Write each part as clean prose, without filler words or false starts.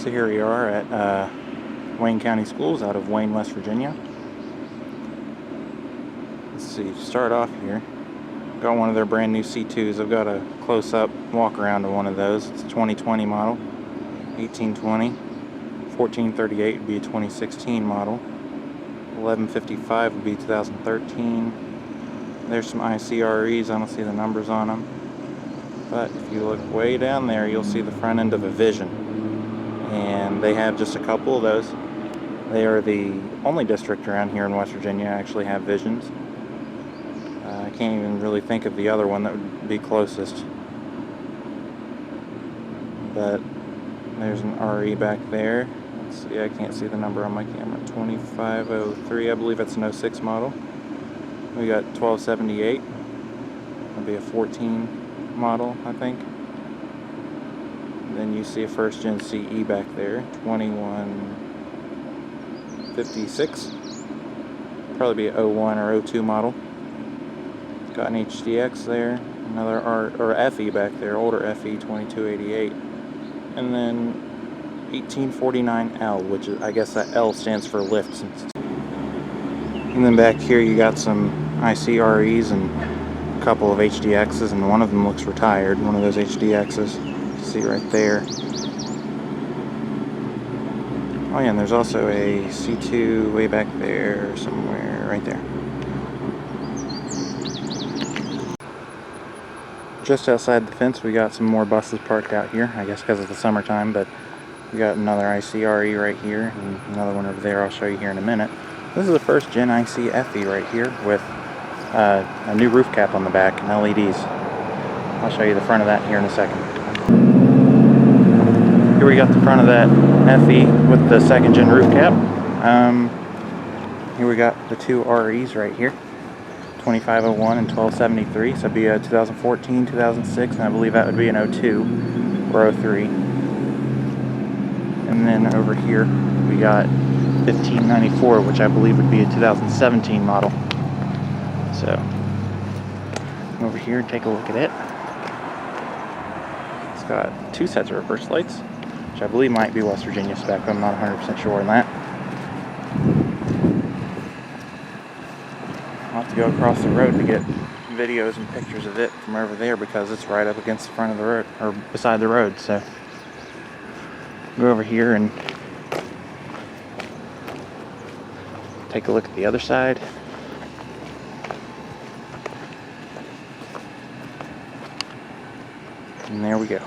So here we are at Wayne County Schools out of Wayne, West Virginia. Let's see, start off here. Got one of their brand new C2s. I've got a close-up walk around of one of those. It's a 2020 model, 1820. 1438 would be a 2016 model. 1155 would be 2013. There's some ICREs. I don't see the numbers on them. But if you look way down there, you'll see the front end of a Vision. And they have just a couple of those. They are the only district around here in West Virginia actually have Visions. I can't even really think of the other one that would be closest. But there's an RE back there. Let's see, I can't see the number on my camera. 2503, I believe that's an 06 model. We got 1278. That'll be a 14 model, I think. And then you see a first gen CE back there, 2156. Probably be a 01 or 02 model. Got an HDX there, another FE back there, older FE, 2288. And then 1849L, which is, I guess that L stands for lift. And then back here you got some ICREs and a couple of HDXs, and one of them looks retired, one of those HDXs. You see right there. Oh yeah, and there's also a C2 way back there somewhere, right there. Just outside the fence we got some more buses parked out here, I guess because of the summertime, but we got another ICRE right here and another one over there I'll show you here in a minute. This is the first gen IC FE right here with a new roof cap on the back and LEDs. I'll show you the front of that here in a second. Here we got the front of that FE with the second gen roof cap. Here we got the two REs right here. 2501 and 1273, so it'd be a 2014, 2006, and I believe that would be an 02 or 03. And then over here we got 1594, which I believe would be a 2017 model. So come over here and take a look at it. It's got two sets of reverse lights, which I believe might be West Virginia spec, but I'm not 100% sure on that. I'll have to go across the road to get videos and pictures of it from over there because it's right up against the front of the road, or beside the road. So go over here and take a look at the other side. And there we go.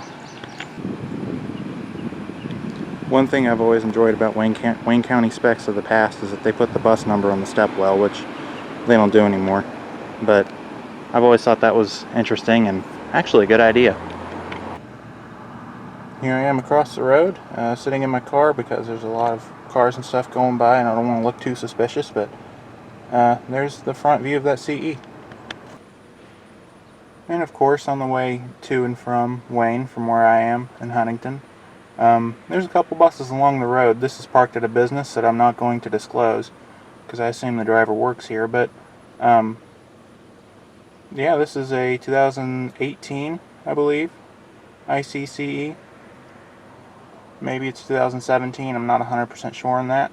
One thing I've always enjoyed about Wayne County specs of the past is that they put the bus number on the step well, which they don't do anymore. But I've always thought that was interesting and actually a good idea. Here I am across the road, sitting in my car because there's a lot of cars and stuff going by and I don't want to look too suspicious, but there's the front view of that CE. And of course on the way to and from Wayne, from where I am in Huntington, there's a couple buses along the road. This is parked at a business that I'm not going to disclose because I assume the driver works here, but yeah, this is a 2018, I believe, ICCE. Maybe it's 2017, I'm not 100% sure on that.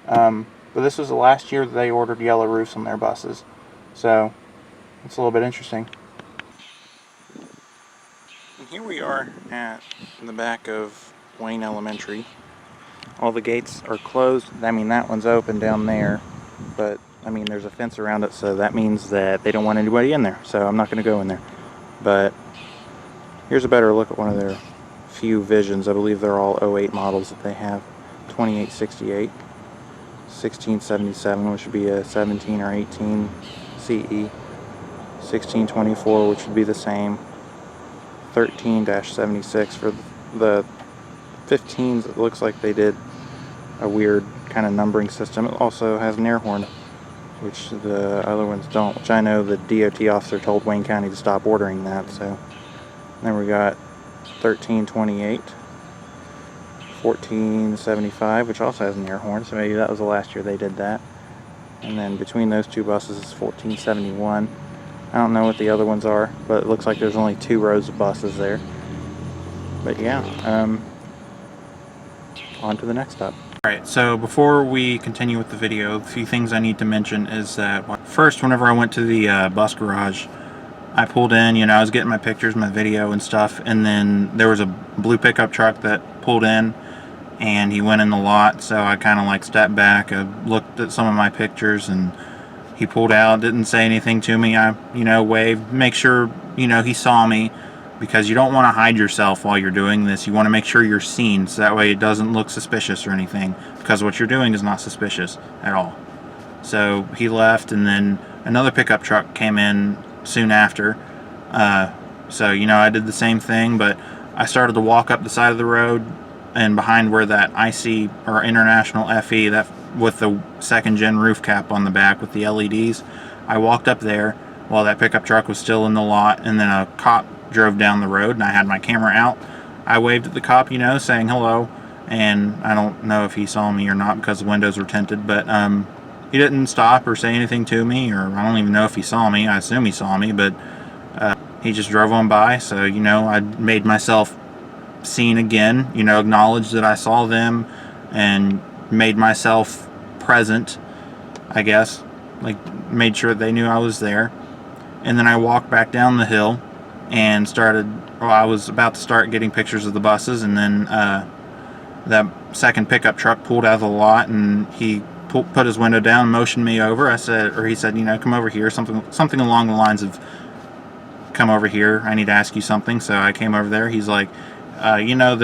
But this was the last year that they ordered yellow roofs on their buses, so it's a little bit interesting. And here we are at the back of Wayne Elementary. All the gates are closed. I mean, that one's open down there, but I mean, there's a fence around it, so that means that they don't want anybody in there, so I'm not going to go in there. But here's a better look at one of their few Visions. I believe they're all 08 models that they have. 2868, 1677, which would be a 17 or 18 CE, 1624, which would be the same, 13-76. For the 15s, it looks like they did a weird kind of numbering system. It also has an air horn, which the other ones don't, which I know the DOT officer told Wayne County to stop ordering that. So then we got 1328, 1475, which also has an air horn, so maybe that was the last year they did that. And then between those two buses is 1471. I don't know what the other ones are, but it looks like there's only 2 rows of buses there. But yeah, on to the next stop. Alright, so before we continue with the video, a few things I need to mention is that first, whenever I went to the bus garage, I pulled in, you know, I was getting my pictures, my video and stuff, and then there was a blue pickup truck that pulled in, and he went in the lot, so I kind of like stepped back, looked at some of my pictures, and he pulled out, didn't say anything to me. I, you know, waved, make sure, you know, he saw me, because you don't want to hide yourself while you're doing this. You want to make sure you're seen, so that way it doesn't look suspicious or anything, because what you're doing is not suspicious at all. So he left, and then another pickup truck came in soon after. So, you know, I did the same thing, but I started to walk up the side of the road, and behind where that IC or International FE, that with the second gen roof cap on the back with the LEDs, I walked up there while that pickup truck was still in the lot, and then a cop drove down the road, and I had my camera out. I waved at the cop, you know, saying hello, and I don't know if he saw me or not because the windows were tinted, but he didn't stop or say anything to me, or I don't even know if he saw me. I assume he saw me, but he just drove on by. So, you know, I made myself seen again, you know, acknowledged that I saw them and made myself present, I guess, like made sure they knew I was there. And then I walked back down the hill and I was about to start getting pictures of the buses, and then that second pickup truck pulled out of the lot, and he put his window down, motioned me over. He said, you know, come over here, something along the lines of, come over here, I need to ask you something. So I came over there. He's like, you know,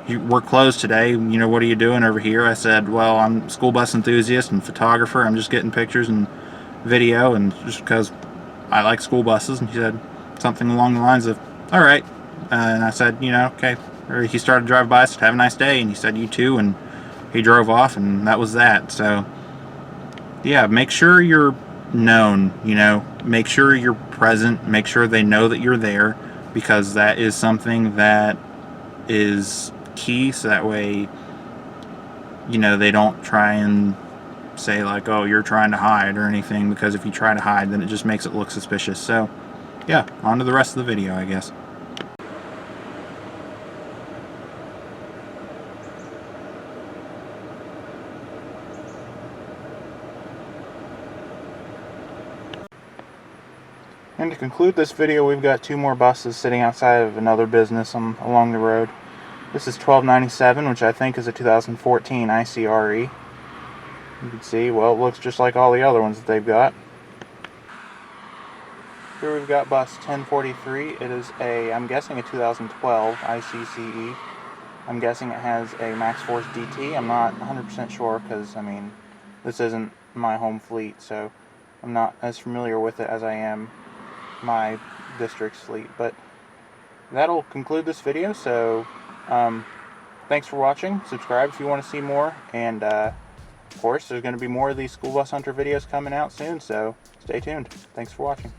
we're closed today, you know, what are you doing over here? I said, well, I'm a school bus enthusiast and photographer. I'm just getting pictures and video, and just because I like school buses. And he said something along the lines of, all right. And I said, you know, okay. Or he started to drive by, I said, have a nice day. And he said, you too. And he drove off, and that was that. So, yeah, make sure you're known, you know, make sure you're present, make sure they know that you're there, because that is something that is key. So that way, you know, they don't try and say like, oh, you're trying to hide or anything, because if you try to hide, then it just makes it look suspicious. So, yeah, on to the rest of the video, I guess. And to conclude this video, we've got two more buses sitting outside of another business along the road. This is 1297, which I think is a 2014 ICRE. You can see, well, it looks just like all the other ones that they've got. Here we've got bus 1043. It is I'm guessing a 2012 ICCE. I'm guessing it has a Max Force DT. I'm not 100% sure, because, I mean, this isn't my home fleet, so I'm not as familiar with it as I am my district's fleet. But that'll conclude this video. So thanks for watching. Subscribe if you want to see more, and of course there's going to be more of these School Bus Hunter videos coming out soon, so stay tuned. Thanks for watching.